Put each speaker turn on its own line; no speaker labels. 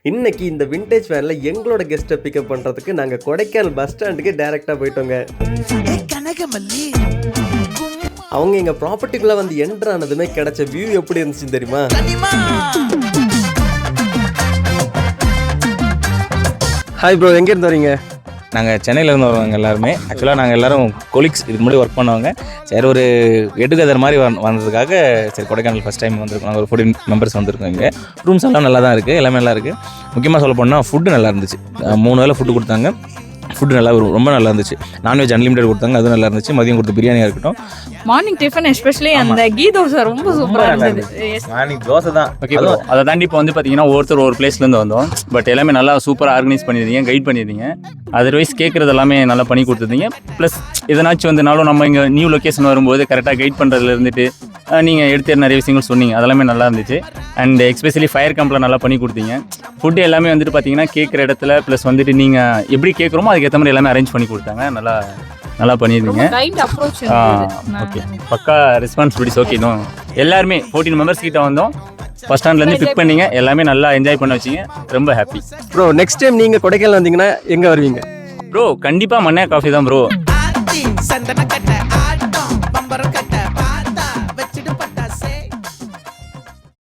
இன்னைக்கு இந்த விண்டேஜ் வேன்ல எங்களோட கெஸ்ட்டை பிக்கப் பண்றதுக்கு நாங்க கொடைக்கானல் பஸ் ஸ்டாண்டுக்கு டைரக்டா போயிட்டோங்க. அவங்க எங்க ப்ராப்பர்ட்டிக்குள்ள வந்து என்டர் ஆனதுமே கிடைச்ச வியூ எப்படி இருந்துச்சு தெரியுமா? ஹாய் ப்ரோ, எங்க இருந்து வரீங்க?
நாங்கள் சென்னையிலேருந்து வருவாங்க எல்லாருமே. ஆக்சுவலாக நாங்கள் எல்லோரும் கொலீக்ஸ், இதுக்கு முன்னாடி ஒர்க் பண்ணுவாங்க. சரி, ஒரு கெட்டுகெதர் மாதிரி வந்ததுக்காக சரி கொடைக்கானல் ஃபஸ்ட் டைம் வந்திருக்கோம். நாங்கள் ஒரு 14 மெம்பர்ஸ் வந்திருக்கோம். இங்கே ரூம்ஸ் எல்லாம் நல்லா தான் இருக்குது, எல்லாமே நல்லா இருக்குது. முக்கியமாக சொல்ல போனால் ஃபுட்டு நல்லா இருந்துச்சு. 3 வேளை ஃபுட்டு கொடுத்தாங்க. ஃபுட்டு நல்லா ரொம்ப நல்லா இருந்துச்சு. நான்வெஜ் அன்லிமிடெட் கொடுத்தாங்க, அது நல்லா இருந்துச்சு. மதியம் கொடுத்த பிரியாணியாக இருக்கட்டும்.
மார்னிங் டிஃபன் எஸ்பெஷலி அந்த கீ தோசை ரொம்ப சூப்பராக இருந்தது.
மார்னிங் தோசை தான்.
ஓகே ப்ரோ, அதை தாண்டி இப்போ வந்து பார்த்தீங்கன்னா ஒவ்வொருத்தர் ஒரு பிளேஸ்லேருந்து வந்தோம். பட் எல்லாமே நல்லா சூப்பராக ஆர்கனைஸ் பண்ணியிருந்தீங்க, கைட் பண்ணியிருந்தீங்க. அதர்வைஸ் கேட்குறது எல்லாமே நல்லா பண்ணி கொடுத்துருந்தீங்க. ப்ளஸ் எதனாச்சும் வந்துனாலும் நம்ம இங்கே நியூ லொக்கேஷன் வரும்போது கரெக்டாக கைட் பண்ணுறதுல இருந்துட்டு நீங்கள் எடுத்து நிறைய விஷயங்கள் சொன்னீங்க, அதெல்லாமே நல்லா இருந்துச்சு. அண்ட் எஸ்பெஷலி ஃபயர் கேம்பில் நல்லா பண்ணி கொடுத்தீங்க. ஃபுட்டு எல்லாமே வந்துட்டு பார்த்தீங்கன்னா கேட்குற இடத்துல ப்ளஸ் வந்துட்டு நீங்கள் எப்படி கேட்குறோமோ அதுக்கேற்ற மாதிரி எல்லாமே அரேஞ்ச் பண்ணி கொடுத்தாங்க. நல்லா பண்ணியிருந்தீங்க. ஓகே, பக்கா ரெஸ்பான்சிபிலிட்டிஸ். ஓகே, இன்னும் எல்லாருமே 14 மெம்பர்ஸ் கிட்ட வந்தோம். பஸ் ஸ்டாண்ட்லேருந்து பிக் பண்ணீங்க, எல்லாமே நல்லா என்ஜாய் பண்ண வச்சிங்க. ரொம்ப ஹாப்பி
ப்ரோ. நெக்ஸ்ட் டைம் நீங்கள் கொடைக்கானல் வந்தீங்கன்னா எங்கே வருவீங்க?
ப்ரோ? கண்டிப்பாக மண்ணையா காஃபி தான் ப்ரோ.